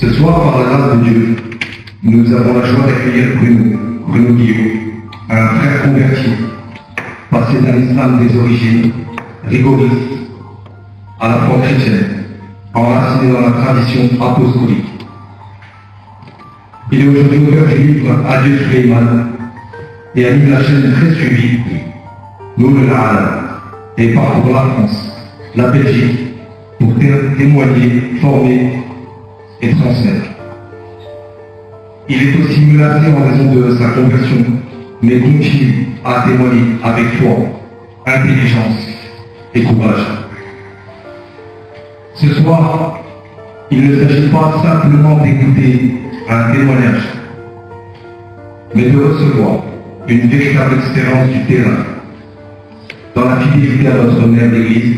Ce soir, par la grâce de Dieu, nous avons la joie d'accueillir Bruno Guillaume, un frère converti, passé d'un islam des origines, rigoriste, à la foi chrétienne, enraciné dans la tradition apostolique. Il est aujourd'hui auteur du livre Adieu Suleiman et anime la chaîne très suivie Nour al-Alam et parcourt la France, la Belgique, pour témoigner, former et transmettre. Il est aussi menacé en raison de sa conversion, mais continue à témoigner avec foi, intelligence et courage. Ce soir, il ne s'agit pas simplement d'écouter un témoignage, mais de recevoir une véritable expérience du terrain, dans la fidélité à notre mère l'Église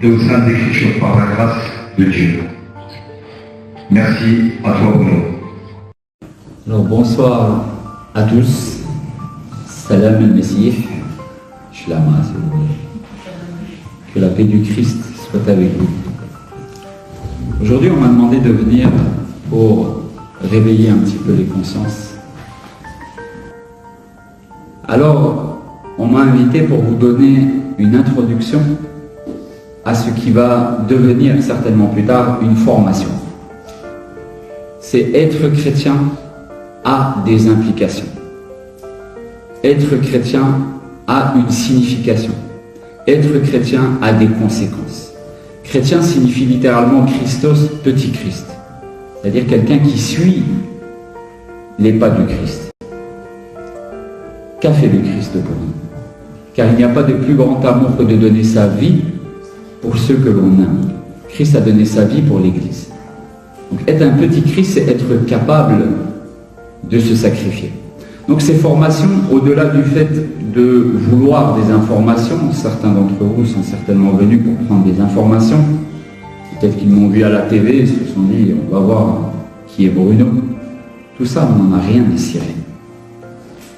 et aux saintes Écritures par la grâce de Dieu. Merci à toi, Bruno. Alors, bonsoir à tous. Salam al-Messie. Shlama, si vous voulez. Que la paix du Christ soit avec vous. Aujourd'hui, on m'a demandé de venir pour réveiller un petit peu les consciences. Alors, on m'a invité pour vous donner une introduction à ce qui va devenir certainement plus tard une formation. C'est être chrétien a des implications. Être chrétien a une signification. Être chrétien a des conséquences. Chrétien signifie littéralement Christos, petit Christ. C'est-à-dire quelqu'un qui suit les pas du Christ. Qu'a fait le Christ pour nous? Car il n'y a pas de plus grand amour que de donner sa vie pour ceux que l'on aime. Christ a donné sa vie pour l'Église. Donc être un petit Christ, c'est être capable de se sacrifier. Donc ces formations, au-delà du fait de vouloir des informations, certains d'entre vous sont certainement venus pour prendre des informations. Peut-être qu'ils m'ont vu à la TV et se sont dit, on va voir qui est Bruno. Tout ça, on n'en a rien à cirer.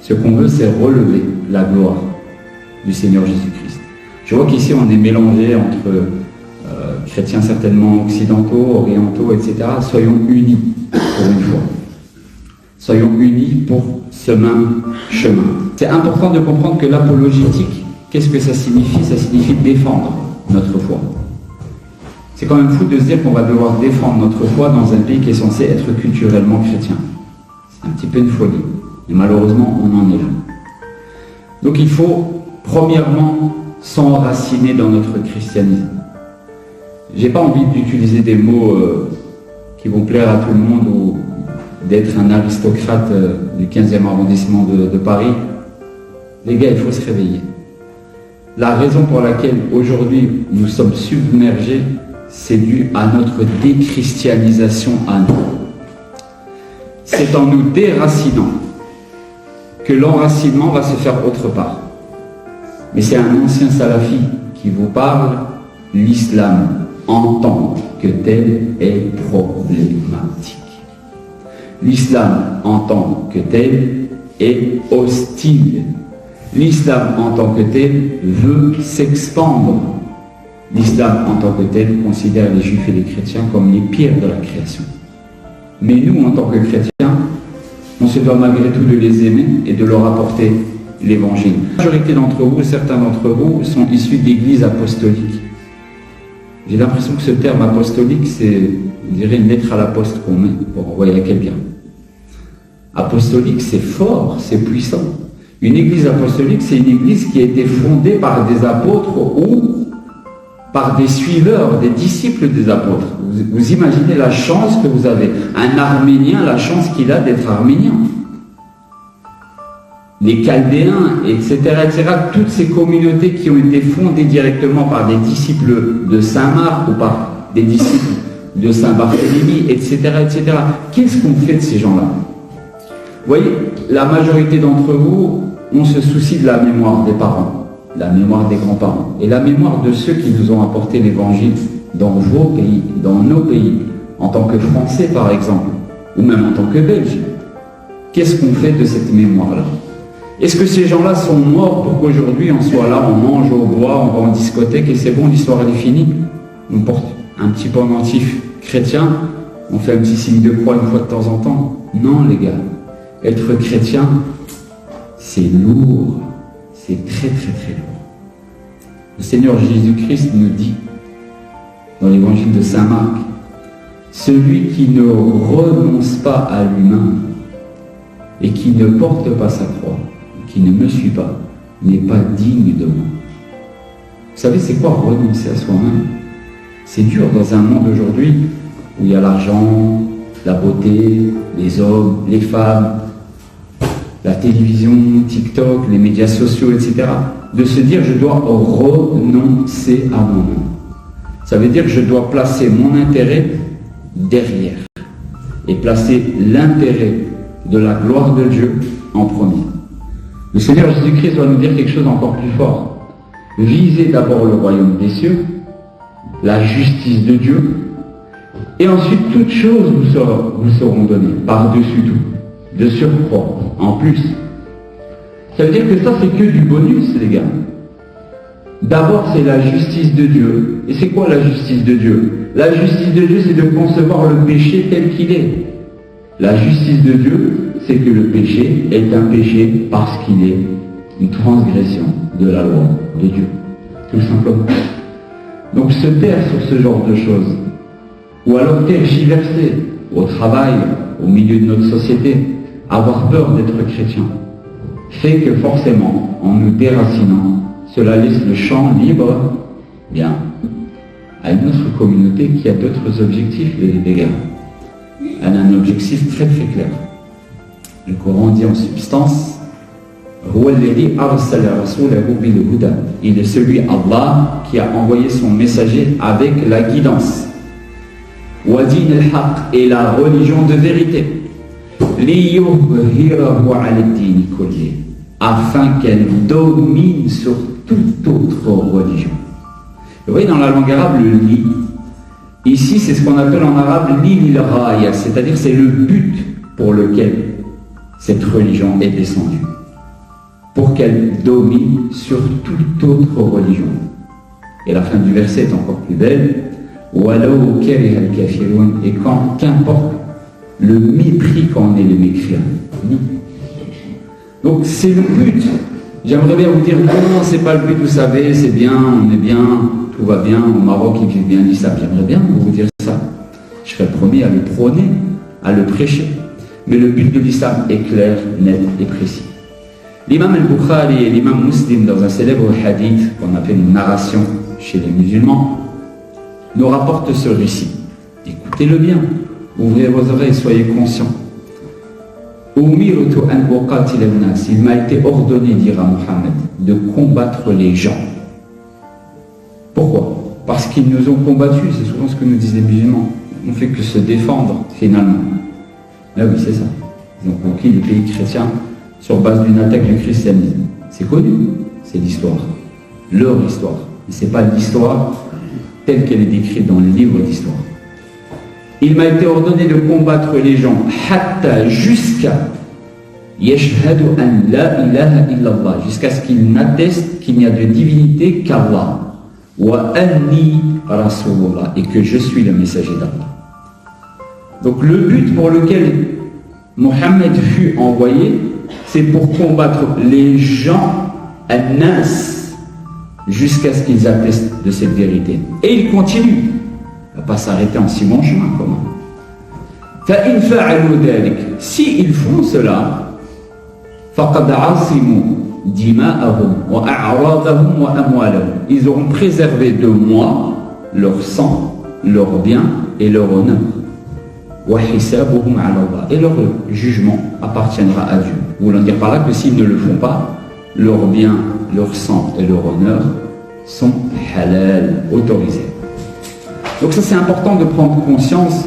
Ce qu'on veut, c'est relever la gloire du Seigneur Jésus-Christ. Je vois qu'ici, on est mélangé entre chrétiens certainement occidentaux, orientaux, etc. Soyons unis pour une fois. Soyons unis pour ce même chemin. C'est important de comprendre que l'apologétique, qu'est-ce que ça signifie? Ça signifie défendre notre foi. C'est quand même fou de se dire qu'on va devoir défendre notre foi dans un pays qui est censé être culturellement chrétien. C'est un petit peu une folie. Et malheureusement, on en est là. Donc il faut, premièrement, s'enraciner dans notre christianisme. J'ai pas envie d'utiliser des mots qui vont plaire à tout le monde ou d'être un aristocrate du 15e arrondissement de Paris. Les gars, il faut se réveiller. La raison pour laquelle aujourd'hui nous sommes submergés, c'est dû à notre déchristianisation à nous. C'est en nous déracinant que l'enracinement va se faire autre part. Mais c'est un ancien salafi qui vous parle. L'islam en tant que tel est problématique. L'islam en tant que tel est hostile. L'islam en tant que tel veut s'expandre. L'islam en tant que tel considère les juifs et les chrétiens comme les pires de la création. Mais nous, en tant que chrétiens, on se doit malgré tout de les aimer et de leur apporter l'évangile. La majorité d'entre vous, certains d'entre vous, sont issus d'églises apostoliques. J'ai l'impression que ce terme apostolique, c'est, on dirait, une lettre à la poste qu'on met pour envoyer à quelqu'un. Apostolique, c'est fort, c'est puissant. Une église apostolique, c'est une église qui a été fondée par des apôtres ou par des suiveurs, des disciples des apôtres. Vous imaginez la chance que vous avez. Un Arménien, la chance qu'il a d'être arménien. Les Chaldéens, etc., etc., toutes ces communautés qui ont été fondées directement par des disciples de Saint-Marc ou par des disciples de Saint-Barthélemy, etc., etc. Qu'est-ce qu'on fait de ces gens-là? Vous voyez, la majorité d'entre vous, on se soucie de la mémoire des parents, la mémoire des grands-parents, et la mémoire de ceux qui nous ont apporté l'évangile dans vos pays, dans nos pays, en tant que Français par exemple, ou même en tant que Belges. Qu'est-ce qu'on fait de cette mémoire-là? Est-ce que ces gens-là sont morts pour qu'aujourd'hui on soit là, on mange au bois, on va en discothèque et c'est bon, l'histoire elle est finie? On porte un petit pendentif chrétien, on fait un petit signe de croix une fois de temps en temps. Non les gars, être chrétien, c'est lourd, c'est très très très lourd. Le Seigneur Jésus-Christ nous dit, dans l'évangile de Saint Marc, celui qui ne renonce pas à lui-même et qui ne porte pas sa croix, qui ne me suit pas, n'est pas digne de moi. Vous savez, c'est quoi renoncer à soi-même? C'est dur dans un monde aujourd'hui où il y a l'argent, la beauté, les hommes, les femmes, la télévision, TikTok, les médias sociaux, etc. De se dire je dois renoncer à moi-même. Ça veut dire que je dois placer mon intérêt derrière et placer l'intérêt de la gloire de Dieu en premier. Le Seigneur Jésus-Christ va nous dire quelque chose d'encore plus fort. Visez d'abord le royaume des cieux, la justice de Dieu, et ensuite toutes choses vous seront données, par-dessus tout, de surcroît, en plus. Ça veut dire que ça, c'est que du bonus, les gars. D'abord, c'est la justice de Dieu. Et c'est quoi la justice de Dieu? La justice de Dieu, c'est de concevoir le péché tel qu'il est. La justice de Dieu, c'est que le péché est un péché parce qu'il est une transgression de la loi de Dieu. Tout simplement. Donc se taire sur ce genre de choses, ou alors tergiverser au travail, au milieu de notre société, avoir peur d'être chrétien, fait que forcément, en nous déracinant, cela laisse le champ libre, bien, à une autre communauté qui a d'autres objectifs, les gars. Elle a un objectif très très clair. Le Coran dit en substance, il est celui, Allah, qui a envoyé son messager avec la guidance. Et la religion de vérité. Afin qu'elle domine sur toute autre religion. Vous voyez dans la langue arabe le li. Ici c'est ce qu'on appelle en arabe l'il-raya, c'est-à-dire c'est le but pour lequel cette religion est descendue. Pour qu'elle domine sur toute autre religion. Et la fin du verset est encore plus belle. Et qu'importe le mépris qu'en est les mécréants. Donc c'est le but. J'aimerais bien vous dire non, c'est pas le but, vous savez, c'est bien, on est bien, tout va bien, au Maroc ils vivent bien l'islam. J'aimerais bien vous dire ça. Je serais le premier à le prôner, à le prêcher. Mais le but de l'islam est clair, net et précis. L'imam al-Bukhari et l'imam Muslim, dans un célèbre hadith qu'on appelle une narration chez les musulmans, nous rapportent ce récit. Écoutez-le bien, ouvrez vos oreilles, soyez conscients. Il m'a été ordonné, dira Mohammed, de combattre les gens. Pourquoi? Parce qu'ils nous ont combattus, c'est souvent ce que nous disent les musulmans. On ne fait que se défendre, finalement. Là oui, c'est ça. Ils ont conquis les pays chrétiens sur base d'une attaque du christianisme. C'est connu, c'est l'histoire. Leur histoire. Mais ce n'est pas l'histoire telle qu'elle est décrite dans les livres d'histoire. Il m'a été ordonné de combattre les gens hatta jusqu'à yashhadu an la ilaha illallah, jusqu'à ce qu'ils n'attestent qu'il n'y a de divinité qu'Allah, wa anni rasulullah, et que je suis le messager d'Allah. Donc le but pour lequel Mohammed fut envoyé, c'est pour combattre les gens an-nas jusqu'à ce qu'ils attestent de cette vérité. Et il continue. Il ne va pas s'arrêter en si bon chemin, comment? Si ils font cela, ils auront préservé de moi leur sang, leur bien et leur honneur. Et leur jugement appartiendra à Dieu. Vous voulez dire par là que s'ils ne le font pas, leur bien, leur sang et leur honneur sont halal, autorisés. Donc ça c'est important de prendre conscience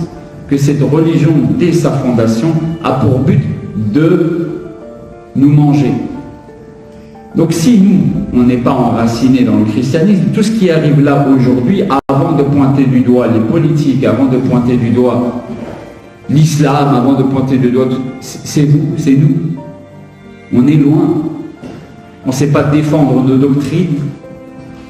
que cette religion, dès sa fondation, a pour but de nous manger. Donc si nous, on n'est pas enracinés dans le christianisme, tout ce qui arrive là aujourd'hui, avant de pointer du doigt les politiques, avant de pointer du doigt l'islam, avant de pointer du doigt, c'est vous, c'est nous. On est loin. On ne sait pas défendre nos doctrines.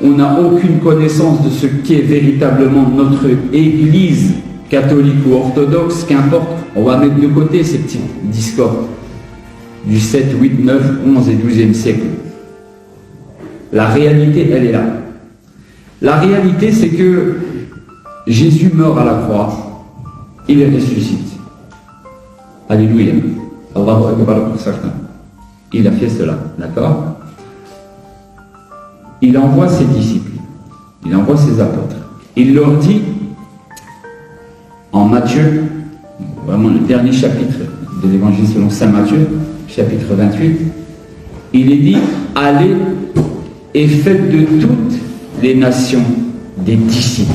On n'a aucune connaissance de ce qu'est véritablement notre Église catholique ou orthodoxe, qu'importe, on va mettre de côté ces petits discordes du 7, 8, 9, 11 et 12e siècle. La réalité, elle est là. La réalité, c'est que Jésus meurt à la croix, il ressuscite. Alléluia. Allahu Akbar pour certains. Il a fait cela, d'accord? Il envoie ses disciples, il envoie ses apôtres. Il leur dit, en Matthieu, vraiment le dernier chapitre de l'évangile selon saint Matthieu, chapitre 28, il est dit, allez et faites de toutes les nations des disciples.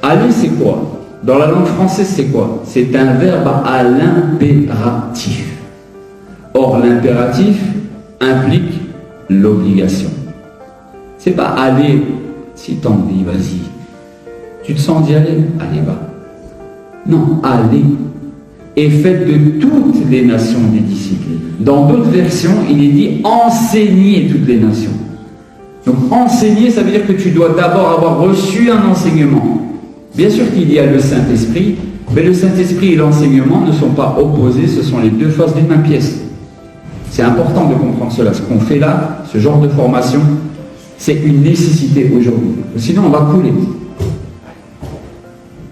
Aller, c'est quoi? Dans la langue française, c'est quoi? C'est un verbe à l'impératif. Or, l'impératif implique l'obligation. C'est pas aller, si t'as envie, vas-y. Tu te sens d'y aller? Allez, va. Non, allez. Et faites de toutes les nations des disciples. Dans d'autres versions, il est dit enseignez toutes les nations. Donc enseigner, ça veut dire que tu dois d'abord avoir reçu un enseignement. Bien sûr qu'il y a le Saint-Esprit, mais le Saint-Esprit et l'enseignement ne sont pas opposés, ce sont les deux faces d'une même pièce. C'est important de comprendre cela. Ce qu'on fait là, ce genre de formation, c'est une nécessité aujourd'hui. Sinon, on va couler.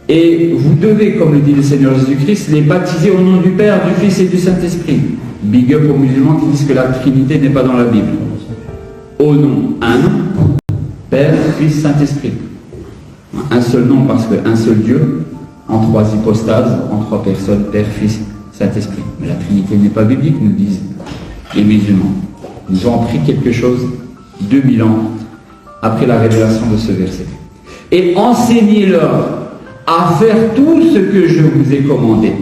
Et vous devez, comme le dit le Seigneur Jésus-Christ, les baptiser au nom du Père, du Fils et du Saint-Esprit. Big up aux musulmans qui disent que la Trinité n'est pas dans la Bible. Au nom, un nom, Père, Fils, Saint-Esprit. Un seul nom parce qu'un seul Dieu, en trois hypostases, en trois personnes, Père, Fils, Saint-Esprit. Mais la Trinité n'est pas biblique, nous disent les musulmans. Ils ont appris quelque chose 2000 ans après la révélation de ce verset. Et enseignez-leur à faire tout ce que je vous ai commandé.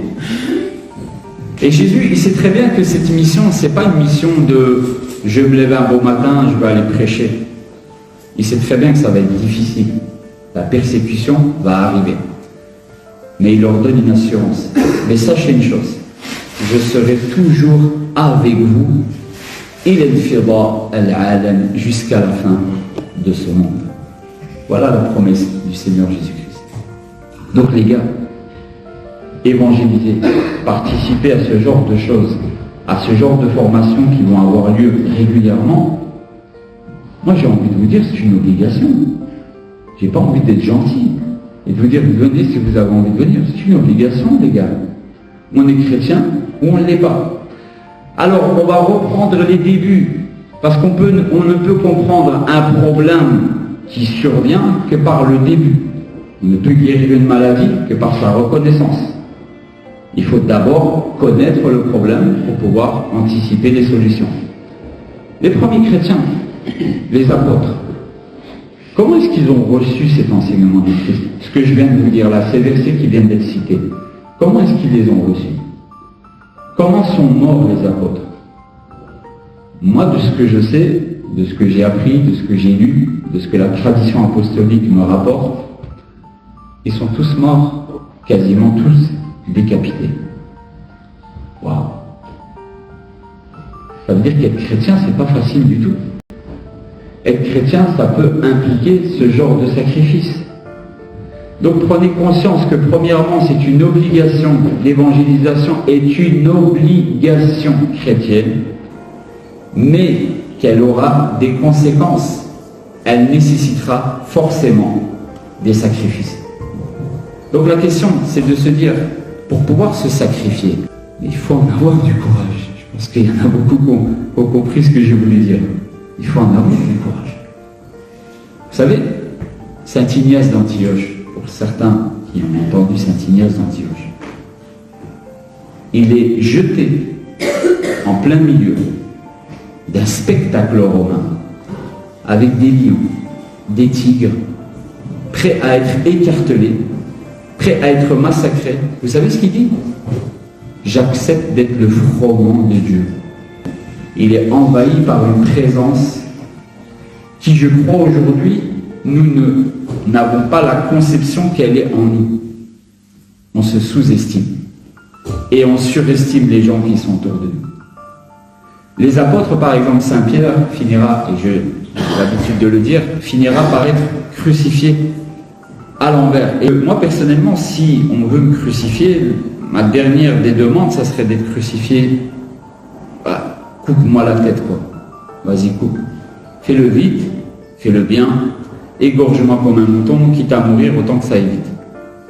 Et Jésus, il sait très bien que cette mission, c'est pas une mission de je me lève un beau matin, je vais aller prêcher. Il sait très bien que ça va être difficile. La persécution va arriver. Mais il leur donne une assurance. Mais sachez une chose, je serai toujours avec vous, jusqu'à la fin de ce monde. Voilà la promesse du Seigneur Jésus-Christ. Donc les gars, évangéliser, participer à ce genre de choses, à ce genre de formations qui vont avoir lieu régulièrement, moi j'ai envie de vous dire, c'est une obligation. J'ai pas envie d'être gentil et de vous dire, venez si vous avez envie de venir. C'est une obligation, les gars. On est chrétien ou on ne l'est pas. Alors, on va reprendre les débuts, parce qu'on ne peut comprendre un problème qui survient que par le début. On ne peut guérir une maladie que par sa reconnaissance. Il faut d'abord connaître le problème pour pouvoir anticiper les solutions. Les premiers chrétiens, les apôtres, comment est-ce qu'ils ont reçu cet enseignement du Christ? Ce que je viens de vous dire là, ces versets qui viennent d'être cités, comment est-ce qu'ils les ont reçus? Comment sont morts les apôtres? Moi, de ce que je sais, de ce que j'ai appris, de ce que j'ai lu, de ce que la tradition apostolique me rapporte, ils sont tous morts, quasiment tous décapités. Waouh! Ça veut dire qu'être chrétien, c'est pas facile du tout. Être chrétien, ça peut impliquer ce genre de sacrifice. Donc prenez conscience que premièrement, c'est une obligation, l'évangélisation est une obligation chrétienne, mais qu'elle aura des conséquences. Elle nécessitera forcément des sacrifices. Donc la question, c'est de se dire, pour pouvoir se sacrifier, il faut en avoir du courage. Je pense qu'il y en a beaucoup qui ont compris ce que j'ai voulu dire. Il faut en avoir du courage. Vous savez, Saint Ignace d'Antioche, pour certains qui ont entendu Saint Ignace d'Antioche, il est jeté en plein milieu d'un spectacle romain avec des lions, des tigres, prêts à être écartelés, prêts à être massacrés. Vous savez ce qu'il dit? J'accepte d'être le froment de Dieu. Il est envahi par une présence qui, je crois aujourd'hui, nous n'avons pas la conception qu'elle est en nous. On se sous-estime et on surestime les gens qui sont autour de nous. Les apôtres, par exemple, Saint Pierre finira, et j'ai l'habitude de le dire, finira par être crucifié à l'envers. Et moi, personnellement, si on veut me crucifier, ma dernière des demandes, ça serait d'être crucifié. Bah, coupe-moi la tête, quoi. Vas-y, coupe. Fais-le vite, fais-le bien, égorge-moi comme un mouton, quitte à mourir autant que ça aille vite.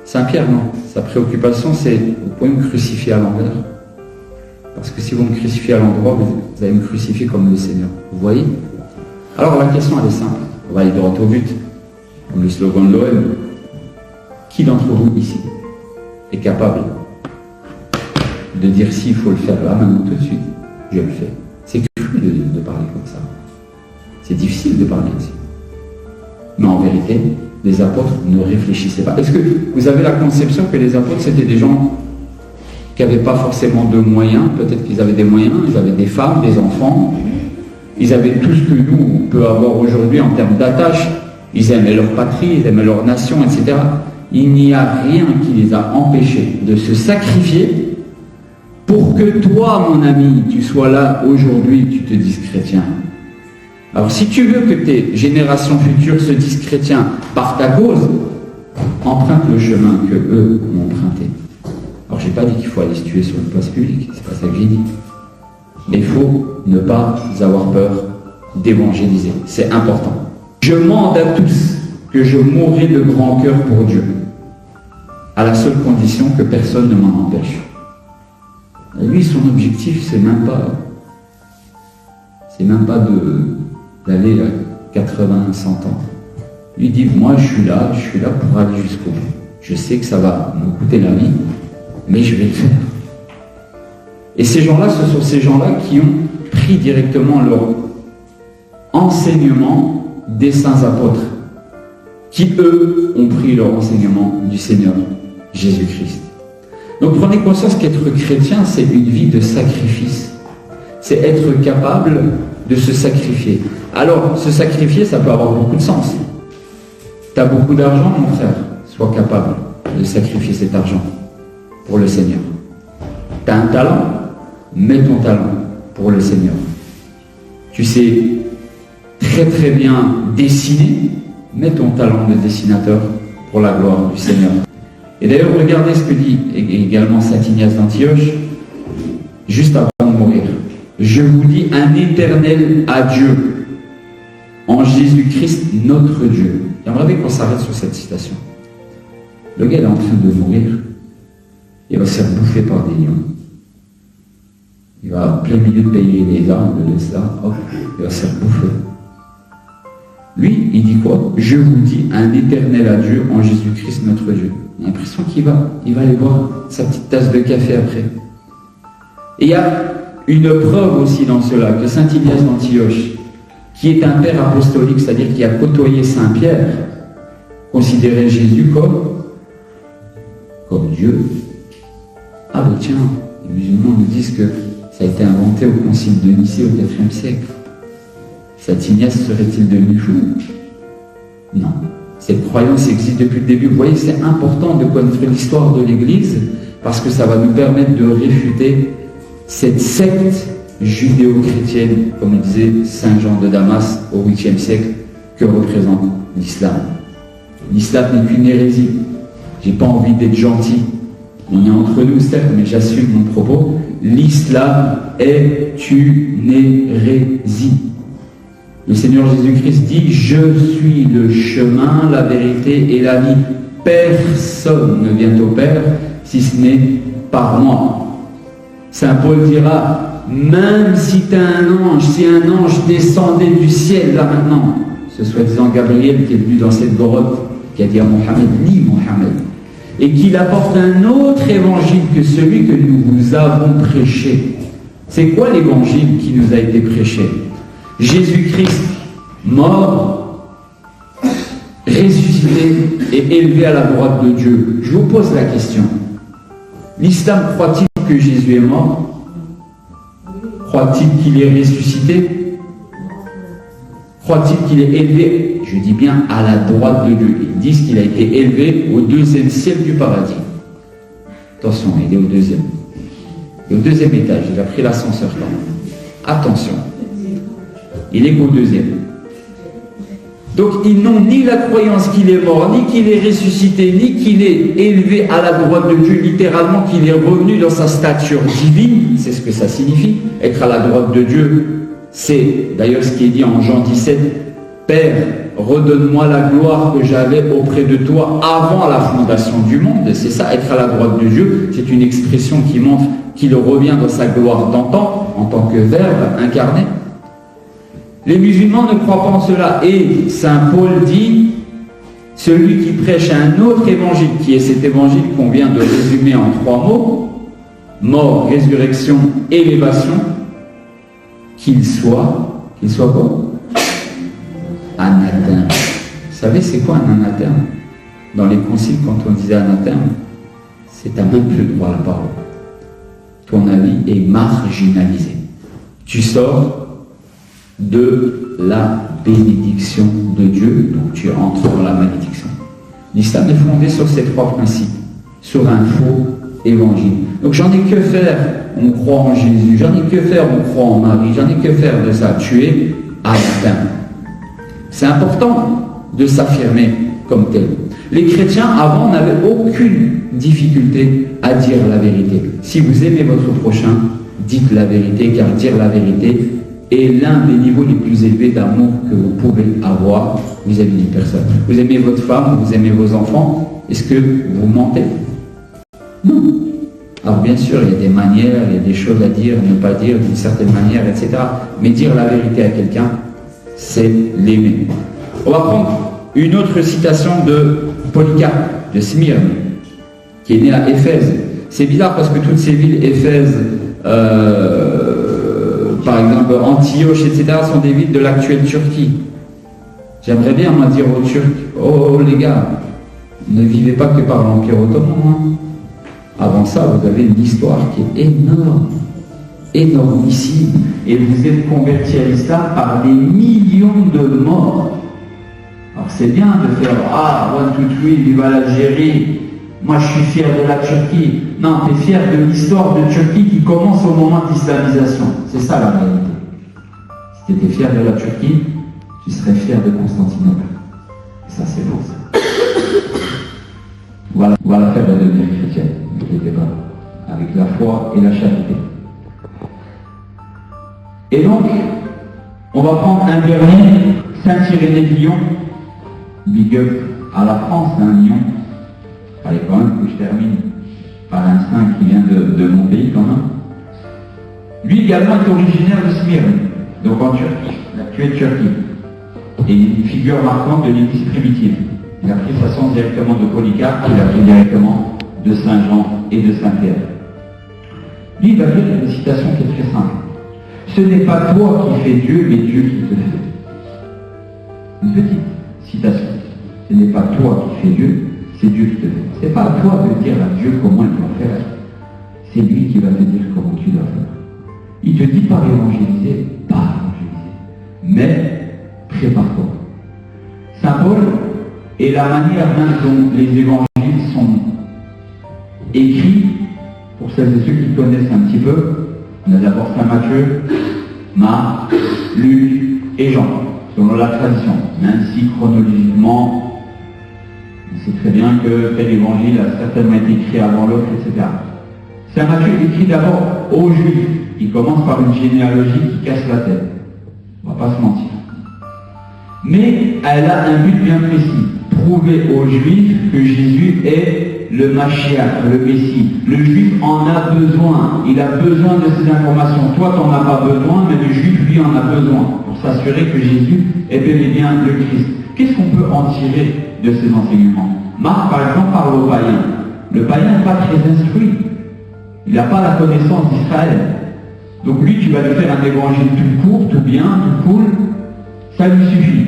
Saint-Pierre, non. Sa préoccupation, c'est vous pouvez me crucifier à l'envers. Parce que si vous me crucifiez à l'endroit, vous allez me crucifier comme le Seigneur. Vous voyez? Alors la question, elle est simple. On va aller droit au but. Comme le slogan de l'OM. Qui d'entre vous ici est capable de dire s'il faut le faire là, maintenant, tout de suite? Je le fais. C'est cru de parler comme ça. C'est difficile de parler ainsi. Mais en vérité, les apôtres ne réfléchissaient pas. Est-ce que vous avez la conception que les apôtres, c'était des gens qui n'avaient pas forcément de moyens? Peut-être qu'ils avaient des moyens, ils avaient des femmes, des enfants, ils avaient tout ce que nous, on peut avoir aujourd'hui en termes d'attache. Ils aimaient leur patrie, ils aimaient leur nation, etc. Il n'y a rien qui les a empêchés de se sacrifier pour que toi, mon ami, tu sois là aujourd'hui, tu te dises chrétien. Alors si tu veux que tes générations futures se disent chrétiens par ta cause, emprunte le chemin que eux ont emprunté. Alors j'ai pas dit qu'il faut aller se tuer sur une place publique, c'est pas ça que j'ai dit. Mais il faut ne pas avoir peur d'évangéliser, c'est important. Je demande à tous que je mourrai de grand cœur pour Dieu, à la seule condition que personne ne m'en empêche. Lui, son objectif, c'est même pas d'aller à 80, 100 ans. Lui dit, moi je suis là pour aller jusqu'au bout. Je sais que ça va me coûter la vie, mais je vais le faire. Et ces gens-là, ce sont ces gens-là qui ont pris directement leur enseignement des saints apôtres, qui eux ont pris leur enseignement du Seigneur Jésus-Christ. Donc prenez conscience qu'être chrétien, c'est une vie de sacrifice. C'est être capable de se sacrifier. Alors, se sacrifier, ça peut avoir beaucoup de sens. Tu as beaucoup d'argent, mon frère, sois capable de sacrifier cet argent pour le Seigneur. Tu as un talent, mets ton talent pour le Seigneur. Tu sais très très bien dessiner, mets ton talent de dessinateur pour la gloire du Seigneur. Et d'ailleurs, regardez ce que dit également saint Ignace d'Antioche, juste avant de mourir. Je vous dis un éternel adieu en Jésus-Christ notre Dieu. J'aimerais bien qu'on s'arrête sur cette citation. Le gars est en train de mourir, il va se faire bouffer par des lions. Il va en plein milieu de payer les armes, de l'Islam, hop, il va se faire bouffer. Lui, il dit quoi? Je vous dis un éternel adieu en Jésus-Christ notre Dieu. J'ai l'impression qu'il va aller boire sa petite tasse de café après. Et il y a une preuve aussi dans cela, que saint Ignace d'Antioche, qui est un père apostolique, c'est-à-dire qui a côtoyé Saint Pierre, considérait Jésus comme Dieu. Ah ben tiens, les musulmans nous disent que ça a été inventé au concile de Nicée au IVe siècle. Saint Ignace serait-il devenu fou? Non. Cette croyance existe depuis le début. Vous voyez, c'est important de connaître l'histoire de l'Église parce que ça va nous permettre de réfuter cette secte judéo-chrétienne, comme disait Saint Jean de Damas au 8e siècle, que représente l'islam. L'islam n'est qu'une hérésie. J'ai pas envie d'être gentil. On est entre nous, certes, mais j'assume mon propos. L'islam est une hérésie. Le Seigneur Jésus-Christ dit « Je suis le chemin, la vérité et la vie. Personne ne vient au Père si ce n'est par moi. » Saint Paul dira « Même si tu as un ange, si un ange descendait du ciel là maintenant, ce soi-disant Gabriel qui est venu dans cette grotte, qui a dit à Mohammed « Lis Mohammed » et qu'il apporte un autre évangile que celui que nous vous avons prêché. » C'est quoi l'évangile qui nous a été prêché? Jésus-Christ, mort, ressuscité et élevé à la droite de Dieu. Je vous pose la question. L'islam croit-il que Jésus est mort? Croit-il qu'il est ressuscité? Croit-il qu'il est élevé, je dis bien, à la droite de Dieu? Ils disent qu'il a été élevé au 2e ciel du paradis. Attention, il est au 2e. Il est au 2e étage, il a pris l'ascenseur quand même. Attention. Il est qu'au 2e. Donc ils n'ont ni la croyance qu'il est mort, ni qu'il est ressuscité, ni qu'il est élevé à la droite de Dieu, littéralement qu'il est revenu dans sa stature divine. C'est ce que ça signifie, être à la droite de Dieu. C'est d'ailleurs ce qui est dit en Jean 17, « Père, redonne-moi la gloire que j'avais auprès de toi avant la fondation du monde. » C'est ça, être à la droite de Dieu. C'est une expression qui montre qu'il revient dans sa gloire d'antan, en tant que Verbe incarné. Les musulmans ne croient pas en cela. Et Saint Paul dit, celui qui prêche un autre évangile, qui est cet évangile qu'on vient de résumer en 3 mots, mort, résurrection, élévation, qu'il soit quoi? Anathème. Vous savez c'est quoi un anathème? Dans les conciles, quand on disait anathème, c'est t'as même plus le droit à la parole. Ton avis est marginalisé. Tu sors de la bénédiction de Dieu, donc tu entres dans la malédiction. L'islam est fondé sur ces 3 principes, sur un faux évangile. Donc j'en ai que faire, on croit en Jésus, j'en ai que faire, on croit en Marie, j'en ai que faire de ça, tu es anathème. C'est important de s'affirmer comme tel. Les chrétiens avant n'avaient aucune difficulté à dire la vérité. Si vous aimez votre prochain, dites la vérité, car dire la vérité est l'un des niveaux les plus élevés d'amour que vous pouvez avoir vis-à-vis d'une personne. Vous aimez votre femme, vous aimez vos enfants, est-ce que vous mentez? Non. Alors bien sûr, il y a des manières, il y a des choses à dire, ne pas dire d'une certaine manière, etc. Mais dire la vérité à quelqu'un, c'est l'aimer. On va prendre une autre citation de Polycarpe, de Smyrne, qui est né à Éphèse. C'est bizarre parce que toutes ces villes, Éphèse, par exemple Antioche, etc., sont des villes de l'actuelle Turquie. J'aimerais bien moi dire aux Turcs, oh les gars, ne vivez pas que par l'Empire ottoman. Hein. Avant ça, vous avez une histoire qui est énorme, énormissime, et vous êtes convertis à l'islam par des millions de morts. Alors c'est bien de faire « Ah, 1, 2, 3, viva l'Algérie, moi je suis fier de la Turquie ». Non, tu es fier de l'histoire de Turquie qui commence au moment de l'islamisation. C'est ça la réalité. Si tu étais fier de la Turquie, tu serais fier de Constantinople. Et ça c'est beau ça. Voilà faire la devenir chrétienne, n'inquiétez pas, avec la foi et la charité. Et donc, on va prendre un dernier, Saint-Irénée de Lyon. Big up à la France, Lyon. Il fallait quand même que je termine par un saint qui vient de mon pays quand même. Lui également est originaire de Smyrne, donc en Turquie, l'actuelle Turquie. Et une figure marquante de l'église primitive. Il a pris sa science directement de Polycarpe, il a pris directement de Saint Jean et de Saint Pierre. Lui, il va faire une citation qui est très simple. Ce n'est pas toi qui fais Dieu, mais Dieu qui te fait. Une petite citation. Ce n'est pas toi qui fais Dieu, c'est Dieu qui te fait. Ce n'est pas à toi de dire à Dieu comment il doit faire. C'est lui qui va te dire comment tu dois faire. Il te dit pas évangéliser, mais prépare-toi. Saint Paul et la manière même dont les évangiles sont écrits, pour celles et ceux qui connaissent un petit peu, on a d'abord Saint Matthieu, Marc, Luc et Jean, selon la tradition. Même si chronologiquement, on sait très bien que tel évangile a certainement été écrit avant l'autre, etc. Saint Matthieu écrit d'abord aux Juifs. Il commence par une généalogie qui casse la tête. On ne va pas se mentir. Mais elle a un but bien précis. Prouver aux Juifs que Jésus est le Mashiach, le Messie. Le Juif en a besoin. Il a besoin de ces informations. Toi, tu n'en as pas besoin, mais le Juif, lui, en a besoin pour s'assurer que Jésus est bel et bien le Christ. Qu'est-ce qu'on peut en tirer de ces enseignements? Marc, par exemple, parle au païen. Le païen n'est pas très instruit. Il n'a pas la connaissance d'Israël. Donc lui, tu vas lui faire un évangile tout court, tout bien, tout cool. Ça lui suffit.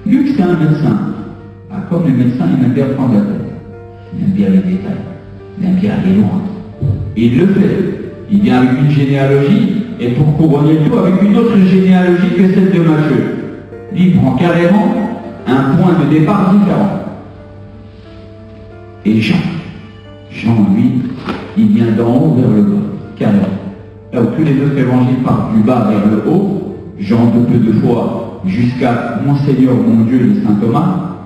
Luc, c'est un médecin. Ah, comme le médecin, il aime bien prendre la tête. Il aime bien les détails. Il aime bien aller loin. Et il le fait. Il vient avec une généalogie, et pour couronner le tout, avec une autre généalogie que celle de Matthieu. Lui, il prend carrément un point de départ différent. Et Jean, lui, il vient d'en haut vers le bas, carrément. Là où tous les autres évangiles partent du bas vers le haut, Jean de peu de fois jusqu'à mon Seigneur, mon Dieu, de saint Thomas,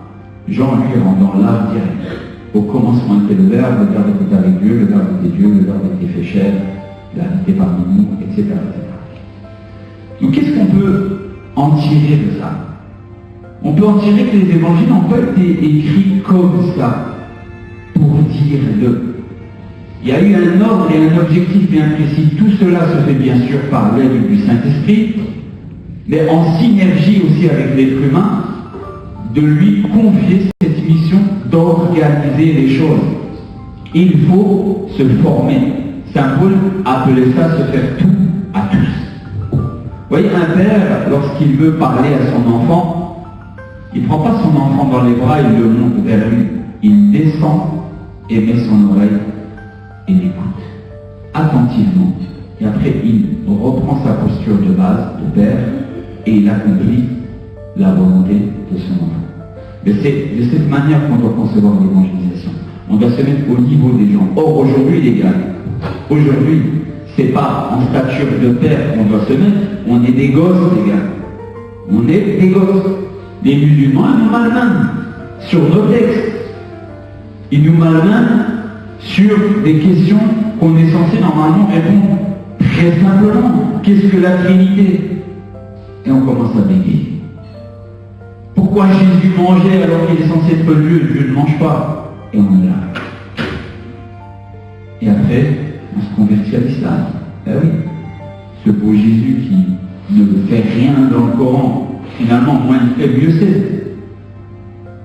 Jean lui rentre dans l'art direct. Au commencement était le Verbe était avec Dieu, le Verbe était Dieu, le Verbe était fait chair, il habitait parmi nous, etc. Donc qu'est-ce qu'on peut en tirer de ça? On peut en tirer que les évangiles n'ont pas été écrits comme ça, pour dire le. Il y a eu un ordre et un objectif bien précis. Tout cela se fait bien sûr par l'aide du Saint-Esprit, mais en synergie aussi avec l'être humain, de lui confier cette mission d'organiser les choses. Il faut se former. Saint Paul appelait ça se faire tout à tous. Vous voyez, un père, lorsqu'il veut parler à son enfant, il ne prend pas son enfant dans les bras, il le monte vers lui. Il descend et met son oreille et l'écoute attentivement. Et après, il reprend sa posture de base, de père, et il accomplit la volonté de son enfant. Mais c'est de cette manière qu'on doit concevoir l'évangélisation. On doit se mettre au niveau des gens. Or, aujourd'hui, les gars, aujourd'hui, c'est pas en stature de père qu'on doit se mettre, on est des gosses, les gars. On est des gosses. Les musulmans, ils nous malmenent sur nos textes. Ils nous malmenent sur des questions qu'on est censé normalement répondre très simplement. Qu'est-ce que la Trinité? Et on commence à bégayer. Pourquoi Jésus mangeait alors qu'il est censé être Dieu? Dieu ne mange pas. Et on est là. Et après, on se convertit à l'islam. Ben oui. Ce beau Jésus qui ne fait rien dans le Coran, finalement, moins il fait, mieux c'est.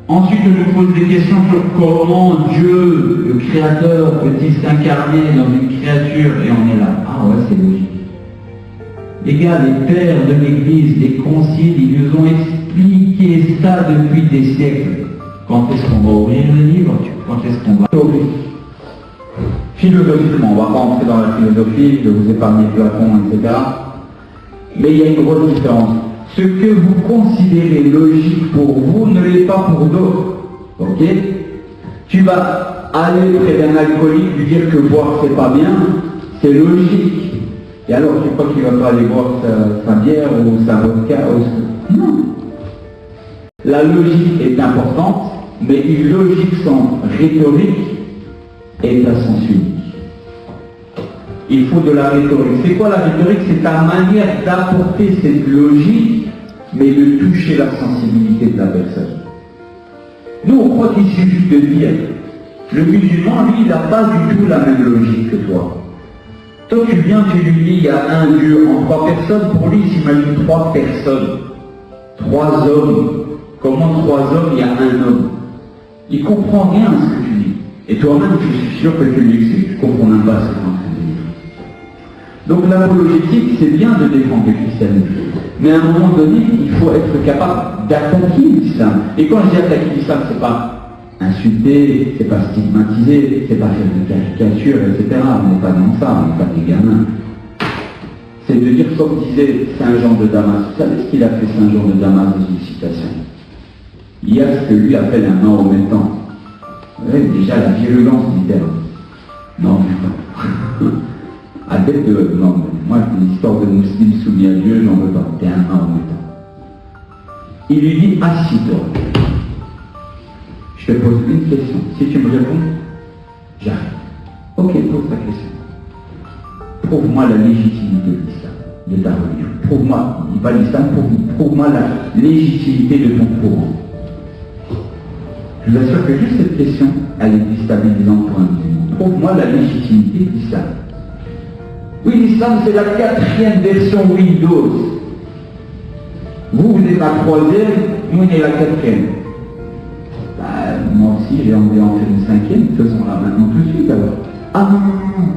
Ensuite, on nous pose des questions sur comment Dieu, le Créateur, peut-il s'incarner dans une créature, et on est là. Ah ouais, c'est logique. Les gars, les pères de l'Église, les conciles, ils nous ont expliqué ça depuis des siècles. Quand est-ce qu'on va ouvrir le livre? Quand est-ce qu'on va ouvrir? Philosophiquement, on ne va pas entrer dans la philosophie, de vous épargner Platon, etc. Mais il y a une grosse différence. Ce que vous considérez logique pour vous ne l'est pas pour d'autres. Ok? Tu vas aller près d'un alcoolique, lui dire que boire c'est pas bien, c'est logique. Et alors tu crois qu'il ne va pas aller boire sa bière ou sa vodka ou... Non. La logique est importante, mais une logique sans rhétorique est à sens unique. Il faut de la rhétorique. C'est quoi la rhétorique? C'est ta manière d'apporter cette logique, mais de toucher la sensibilité de la personne. Nous, on croit qu'il suffit de dire. Le musulman, lui, il n'a pas du tout la même logique que toi. Toi, tu viens, tu lui dis, il y a un Dieu en 3 personnes. Pour lui, il s'imagine 3 personnes. 3 hommes. Comment 3 hommes, il y a un homme? Il ne comprend rien à ce que tu dis. Et toi-même, je suis sûr que tu lui expliques. Tu ne comprends même pas ce que tu es en train de dire. Donc l'apologétique, c'est bien de défendre le christianisme. Mais à un moment donné, il faut être capable d'attaquer l'islam. Et quand je dis attaquer l'islam, c'est pas insulter, c'est pas stigmatiser, c'est pas faire de caricature, etc. On n'est pas dans ça, on n'est pas des gamins. C'est de dire, comme disait Saint Jean de Damas. Vous savez ce qu'il a fait Saint Jean de Damas dans une citation? Il y a ce que lui appelle un mahométan. Vous voyez déjà la virulence du terme. Non, adepte de... Non, moi, l'histoire de musulmans soumis à Dieu, j'en veux pas. T'es un mahométan. Il lui dit, assis-toi. Je te pose une question. Si tu me réponds, j'arrête. Ok, pose ta question. Prouve-moi la légitimité de l'islam, de ta religion. Prouve-moi, il dit pas l'islam, prouve-moi la légitimité de ton courant. Je vous assure que juste cette question, elle est déstabilisante pour un musulman. Prouve-moi la légitimité de l'islam. Oui, l'islam, c'est la 4e version Windows. Vous êtes la 3e, nous, on est la 4e. Moi aussi, j'ai envie d'en faire une 5e, faisons-la maintenant tout de suite alors. Ah non, non, non,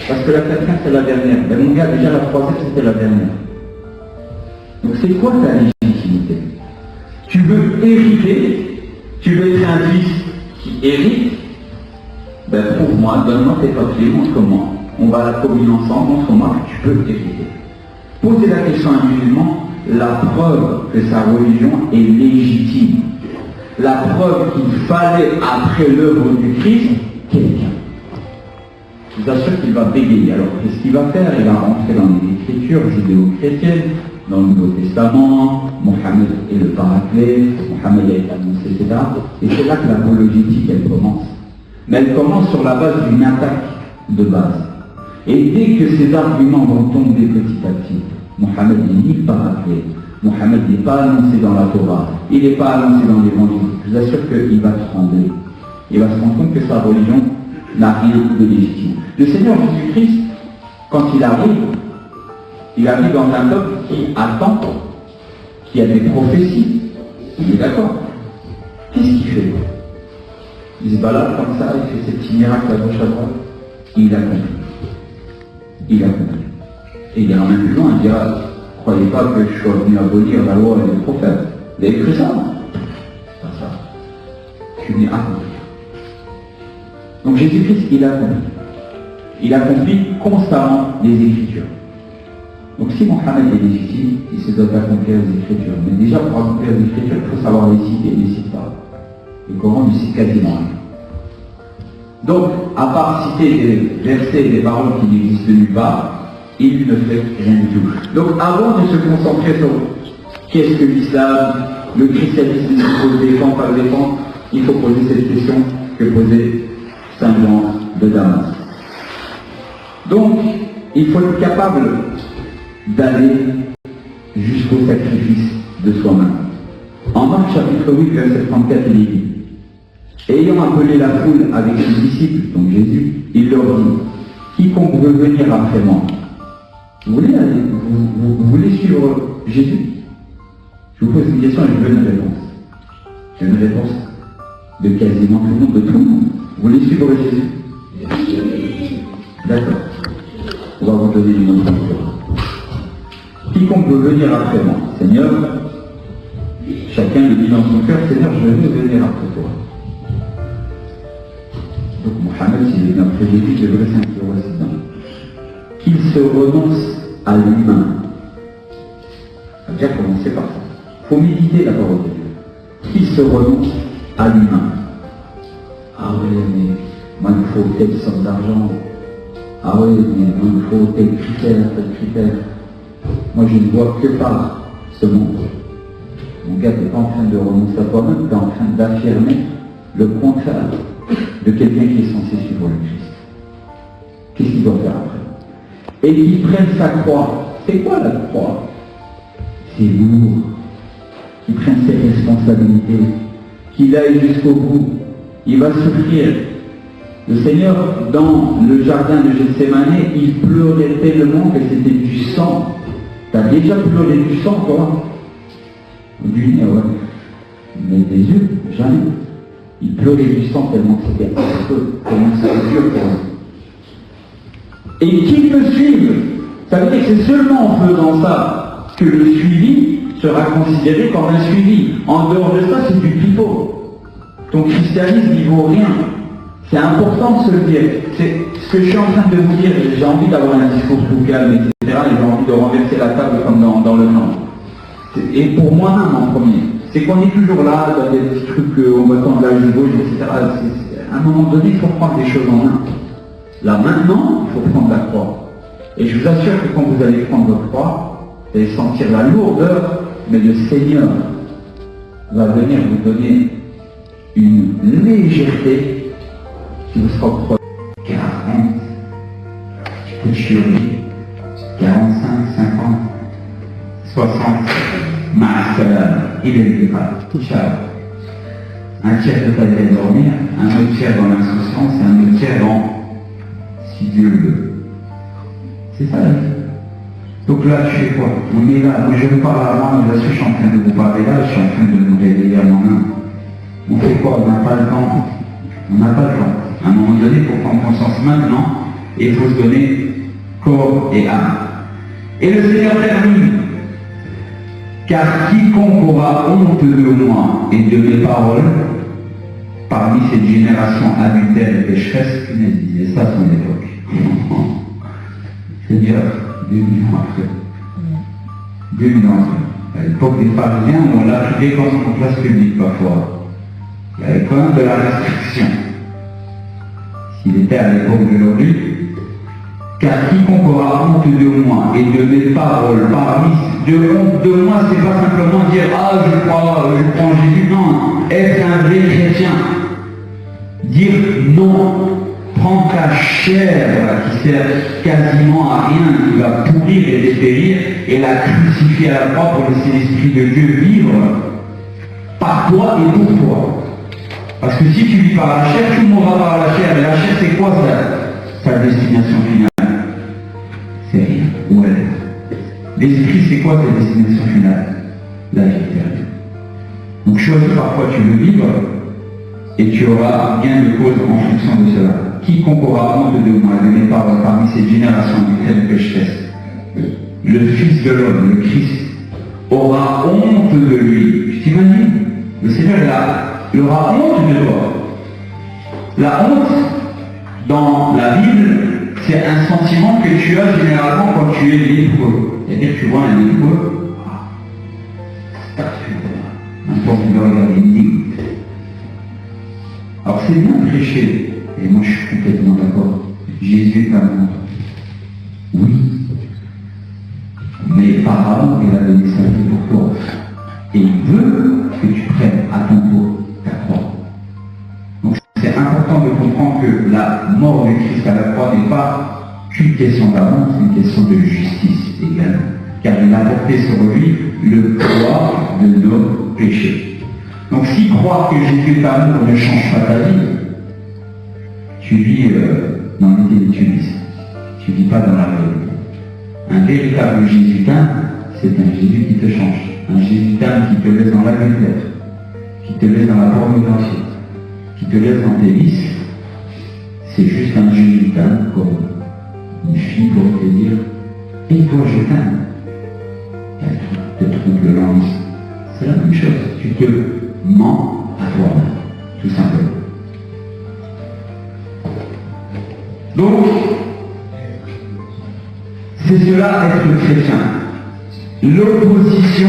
parce que la 4e, c'est la dernière. Ben, mon gars, déjà la 3e, c'était la dernière. Donc c'est quoi ta légitimité? Tu veux hériter, tu veux être un fils qui hérite, ben prouve-moi, donne-moi tes papiers, montre-moi. On va à la commune ensemble, montre-moi que tu peux hériter. Posez la question à un musulman, la preuve que sa religion est légitime. La preuve qu'il fallait, après l'œuvre du Christ, quelqu'un. Je vous assure qu'il va bégayer. Alors, qu'est-ce qu'il va faire? Il va rentrer dans les écritures judéo-chrétiennes, dans le Nouveau Testament, Mohammed est le paraclet, Mohammed a été annoncé, etc. Et c'est là que l'apologétique, elle commence. Mais elle commence sur la base d'une attaque de base. Et dès que ces arguments vont tomber petit à petit, Mohammed n'est ni paraclet, Mohammed n'est pas annoncé dans la Torah, il n'est pas annoncé dans l'Évangile, je vous assure qu'il va trembler. Il va se rendre compte que sa religion n'a rien de légitime. Le Seigneur Jésus-Christ, quand il arrive dans un peuple qui attend, qui a des prophéties. Il est d'accord. Qu'est-ce qu'il fait? Il se balade comme ça, il fait ses petits miracles à gauche à droite. Il accomplit. Il accomplit. Et il ira même plus loin, il dira, croyez pas que je sois venu abolir la loi des prophètes. Vous avez cru ça? C'est pas ça. Je suis venu accomplir. Donc Jésus-Christ, il accomplit. Il accomplit constamment les Écritures. Donc si Mohammed est légitime, il se doit d'accomplir les Écritures. Mais déjà, pour accomplir les Écritures, il faut savoir les citer, il ne les cite pas. Le Coran ne cite quasiment rien. Donc, à part citer des versets et des paroles qui n'existent nulle part, il ne fait rien du tout. Donc, avant de se concentrer sur qu'est-ce que l'islam, le christianisme, il faut défendre par défendre, il faut poser cette question que posait Saint Jean de Damas. Donc, il faut être capable d'aller jusqu'au sacrifice de soi-même. En Marc chapitre 8, verset 34, il est dit, ayant appelé la foule avec ses disciples, donc Jésus, il leur dit, quiconque veut venir après moi, vous voulez suivre Jésus? Je vous pose une question et je veux une réponse. J'ai une réponse de quasiment tout le monde, de tout le monde. Vous voulez suivre Jésus? D'accord. On va vous donner une autre réponse. Quiconque veut venir après moi, Seigneur, chacun le dit dans son cœur, Seigneur, je veux venir après toi. Donc Mohammed, s'il est notre Jésus, devrait s'inclure aussi dedans. Qu'il se renonce à l'humain. Ça veut dire commencer par ça. Il faut méditer la parole de Dieu. Qu'il se renonce à l'humain. Ah oui, mais moi il me faut telle somme d'argent. Ah oui, mais moi il me faut tel critère. Moi je ne vois que par ce monde. Mon gars, tu n'es pas en train de renoncer à toi-même, tu es en train d'affirmer le contraire de quelqu'un qui est censé suivre le Christ. Qu'est-ce qu'il doit faire après? Et qu'il prenne sa croix. C'est quoi la croix? C'est lourd. Qu'il prenne ses responsabilités. Qu'il aille jusqu'au bout. Il va souffrir. Le Seigneur, dans le jardin de Gethsémane, il pleurait tellement que c'était du sang. Tu as déjà pleuré du sang, toi? Du nez, ouais. Mais des yeux, jamais. Il pleurait du sang tellement que c'était un peu, tellement que c'était dur pour lui. Et qui me suive, ça veut dire que c'est seulement en faisant ça que le suivi sera considéré comme un suivi. En dehors de ça, c'est du pipeau. Ton christianisme, il vaut rien. C'est important de se le dire. C'est ce que je suis en train de vous dire. J'ai envie d'avoir un discours tout calme, etc. Et j'ai envie de renverser la table comme dans le temps. Et pour moi-même en premier. C'est qu'on est toujours là, dans des petits trucs, on va tendre la gauche, etc. À un moment donné, il faut prendre les choses en main. Là maintenant, il faut prendre la croix. Et je vous assure que quand vous allez prendre votre croix, vous allez sentir la lourdeur, mais le Seigneur va venir vous donner une légèreté qui vous sera propre. 40, je peux tuer, 45, 50, 60, il est tout ça. Un tiers peut aller dormir, un autre tiers dans l'insouciance et un autre tiers dans si Dieu le veut. C'est ça la vie. Donc là, tu fais quoi? On est là, moi je ne parle à moi, mais là, je suis en train de vous parler là, je suis en train de nous réveiller à moi-même. On fait quoi? On n'a pas le temps. On n'a pas le temps. À un moment donné, il faut prendre conscience maintenant et il faut se donner corps et âme. Et le Seigneur termine. Car quiconque aura honte de moi et de mes paroles, parmi cette génération adultère et pécheresse, il disait ça à son époque. Seigneur, 2000 ans après. 2000 ans après. À l'époque des pharisiens, on l'a privé comme en place publique parfois. Il y avait quand même de la restriction. S'il était à l'époque de l'origine, car quiconque aura honte de moi et de mes paroles parmi de moi, c'est pas simplement dire ah je crois en Jésus, non, être un vrai chrétien. Dire non, prendre ta chair qui sert quasiment à rien, qui va pourrir et dépérir, et la crucifier à la croix pour laisser l'Esprit de Dieu vivre par toi et pour toi. Parce que si tu vis par la chair, tu mourras par la chair. Et la chair, c'est quoi sa destination finale? C'est rien. Où elle est. L'esprit, c'est quoi ta destination finale? La vie éternelle. Donc choisis par quoi tu veux vivre, et tu auras bien de cause en fonction de cela. Quiconque aura honte de moi et de mes paroles parmi cette génération du crème pécheresse, le Fils de l'homme, le Christ, aura honte de lui. Tu t'imagines? Le Seigneur est là. Il aura honte de toi. La honte, dans la Bible, c'est un sentiment que tu as généralement quand tu es lépreux. C'est-à-dire que tu vois un lépreux, n'importe où regarder une ligne. Alors c'est bien de prêcher, et moi je suis complètement d'accord. Jésus est amour. Oui. Mais par amour, il a donné sa vie pour toi. Et il veut que tu prennes à ton tour ta croix. Donc c'est important de comprendre que la mort de Christ à la croix n'est pas qu'une question d'amour, c'est une question de justice également. Car il a porté sur lui le poids de nos péchés. Donc si croire que Jésus est amour ne change pas ta vie, tu vis dans l'intellectualisme. Tu ne vis pas dans la réalité. Un véritable Jésuitain, c'est un Jésus qui te change. Un Jésuitain qui te laisse dans l'adultère, qui te laisse dans la pornographie, qui te laisse dans tes vices. C'est juste un Jésuitain comme une fille pour te dire « Et toi, je t'aime ». Elle te trompe le lance. C'est la même chose. Tu te mens à toi-même, tout simplement. Donc, c'est cela être chrétien. L'opposition,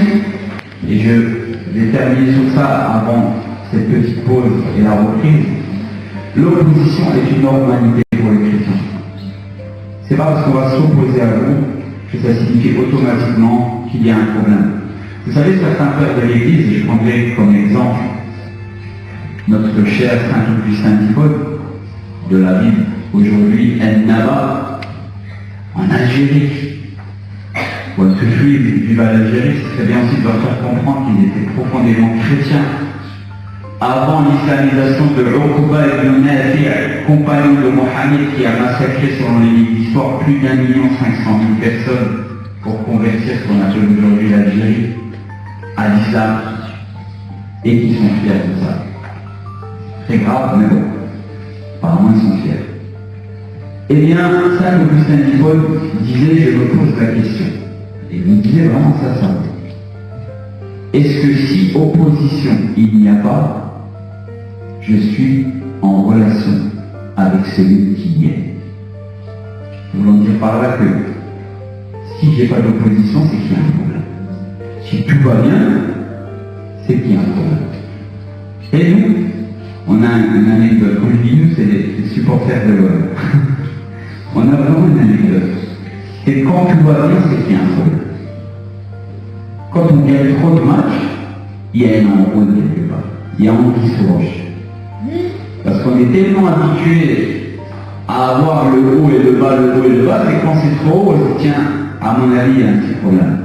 et je vais terminer sur ça avant cette petite pause et la reprise, l'opposition est une normalité pour les chrétiens. C'est pas parce qu'on va s'opposer à vous que ça signifie automatiquement qu'il y a un problème. Vous savez, certains pères de l'Église, et je prendrai comme exemple notre cher Saint Augustin d'Hippone de la Bible, aujourd'hui El-Naba, en Algérie. Pour être fluide, vivre à l'Algérie, c'est très bien aussi de leur faire comprendre qu'ils étaient profondément chrétiens. Avant l'islamisation de Uqba ibn Nafi', compagnon de Mohammed qui a massacré selon les livres d'histoire plus d'1,5 million de personnes pour convertir ce qu'on appelle aujourd'hui l'Algérie à l'islam, et qui sont fiers de ça. Très grave, mais bon, apparemment ils sont fiers. Eh bien, Saint Augustin d'Hippone disait, je me pose la question, et il me disait vraiment ça. Est-ce que si opposition il n'y a pas, je suis en relation avec celui qui y est? Nous voulons dire par là que si j'ai pas d'opposition, c'est qu'il y a un problème. Si tout va bien, c'est qu'il y a un problème. Et nous, on a une anecdote. Quand je dis nous, c'est les supporters de l'OM. On a vraiment une anecdote. Et quand tout va bien, c'est qu'il y a un problème. Quand on gagne trop de matchs, il y a un embrouille quelque part. Il y a un qui se roche. Parce qu'on est tellement habitué à avoir le haut et le bas, c'est quand c'est trop haut, on se dit, tiens, à mon avis, il y a un petit problème.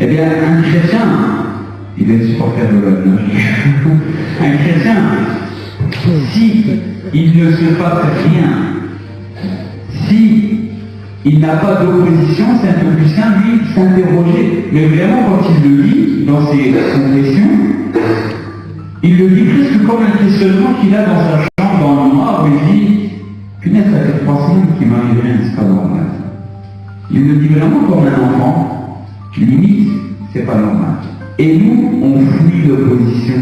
Eh bien, un chrétien, il est supporter de l'homme. Un chrétien, si il ne se passe rien, si il n'a pas d'opposition, Saint Augustin, lui, s'interrogeait. Mais vraiment, quand il le lit dans ses confessions, il le dit presque comme un questionnement qu'il a dans sa chambre, dans le noir, où il dit « Punaise, ça fait 3 semaines qu'il m'arrive rien, c'est pas normal. » Il le dit vraiment comme un enfant, limite, c'est pas normal. Et nous, on fuit l'opposition.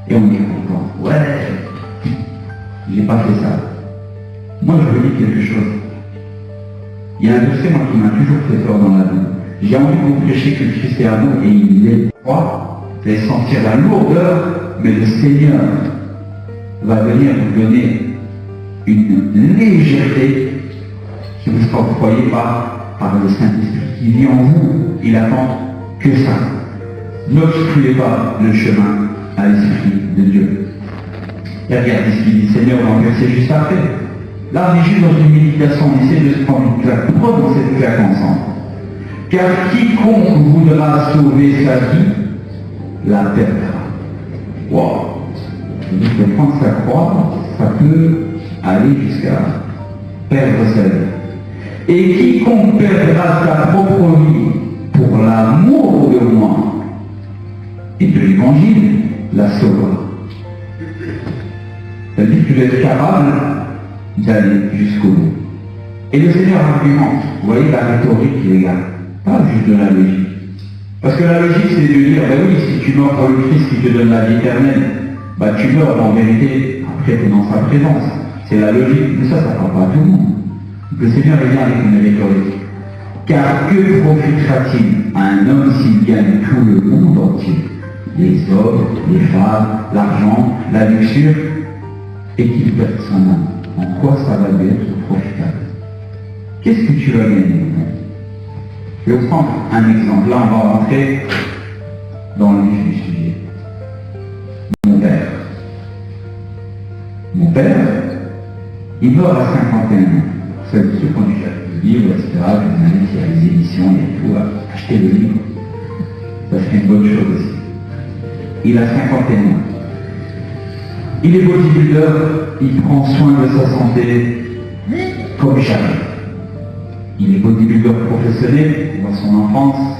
Et on est content. Ouais, j'ai pas fait ça. Moi, je veux dire quelque chose. Il y a un verset, moi, qui m'a toujours fait peur dans la vie. J'ai envie de vous prêcher que Christ est amour et il est froid. Vous allez sentir la lourdeur, mais le Seigneur va venir vous donner une légèreté qui vous sera octroyée par le Saint-Esprit. qui vit en vous, il attend que ça. N'obstruez pas le chemin à l'Esprit de Dieu. Et regardez ce qu'il dit Seigneur dans le verset juste après. Là, on est juste dans une méditation, on essaie de se prendre une claque. Prenons cette claque ensemble. Car quiconque voudra sauver sa vie, la perdra. Wow. Donc, prendre sa croix, ça peut aller jusqu'à perdre sa vie. Et quiconque perdra sa propre vie pour l'amour de moi et de l'évangile, la sauvera. C'est-à-dire que tu dois être capable d'aller jusqu'au bout. Et le Seigneur argumente, vous voyez la rhétorique, les gars, pas juste de la logique. Parce que la logique, c'est de dire, ben oui, si tu meurs pour le Christ qui te donne la vie éternelle, bah tu meurs en vérité, après tu es dans sa présence. C'est la logique, mais ça ne parle pas à tout le monde. Le Seigneur est bien avec une rhétorique. Car que profitera-t-il à un homme s'il gagne tout le monde entier? Les hommes, les femmes, l'argent, la luxure, et qu'il perd son âme. En quoi ça va lui être profitable? Qu'est-ce que tu vas gagner? Je vais vous prendre un exemple. Là, on va rentrer dans le vif du sujet. Mon père. Mon père, il meurt à 51 ans. Vous savez, ceux qui ont déjà lu le livre, etc., vous avez qu'il y a les éditions et tout, acheter le livre. Ça serait une bonne chose aussi. Il a 51 ans. Il est bodybuilder, il prend soin de sa santé comme jamais. Il est bodybuilder professionnel dans son enfance.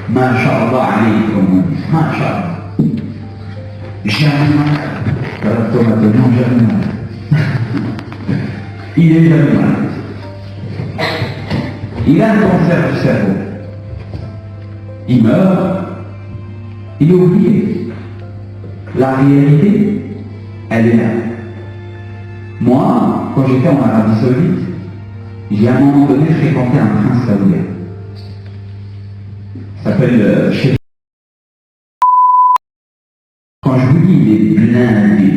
Masha'Allah alayhi, comme on dit. Masha'Allah. Jamais malade. Alors, Thomas, jamais malade. Il est jamais malade. Il a un cancer du cerveau. Il meurt. Il est oublié. La réalité, elle est là. Moi, quand j'étais en Arabie Saoudite, j'ai à un moment donné fréquenté un prince saoudien. Il s'appelle Sheikh. Quand je vous dis, il est blindé.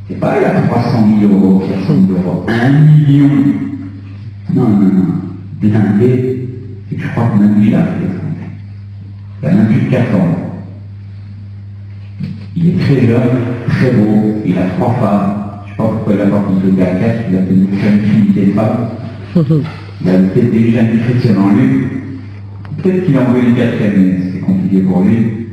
C'est pas il a 300 000 euros, 400 000 euros, 1 million. Non. Blindé, c'est que je crois que même lui, il a fait. Il a même plus de 4 ans. Il est très jeune, très beau, il a 3 femmes. Je ne sais pas pourquoi il a pas construit à 4, il a tenu une trinité de femmes. Il a peut-être déjà une chrétienne en lui. Peut-être qu'il a envoyé une 4e, mais c'est compliqué pour lui.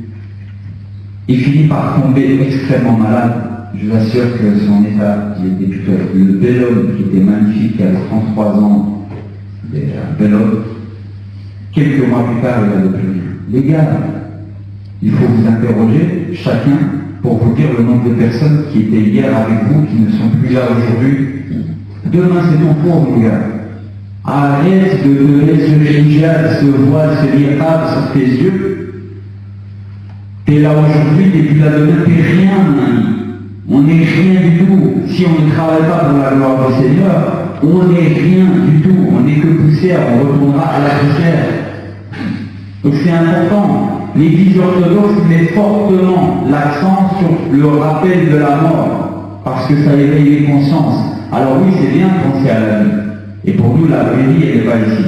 Il finit par tomber extrêmement malade. Je vous assure que son état, il était plutôt le bel homme qui était magnifique, qui avait 33 ans, un bel homme. Quelques mois plus tard, il a de plus. Les gars, il faut vous interroger chacun pour vous dire le nombre de personnes qui étaient hier avec vous, qui ne sont plus là aujourd'hui. Demain, c'est ton tour, mon gars. Arrête de donner ce hijab, ce voile, ce niqab sur tes yeux. T'es là aujourd'hui, t'es plus là demain, t'es rien, ami. On n'est rien du tout. Si on ne travaille pas pour la gloire du Seigneur, on n'est rien du tout. On n'est que poussière, on retournera à la poussière. Donc c'est important. L'Église orthodoxe met fortement l'accent sur le rappel de la mort, parce que ça éveille les consciences. Alors oui, c'est bien de penser à la vie. Et pour nous, la vraie vie, elle n'est pas ici.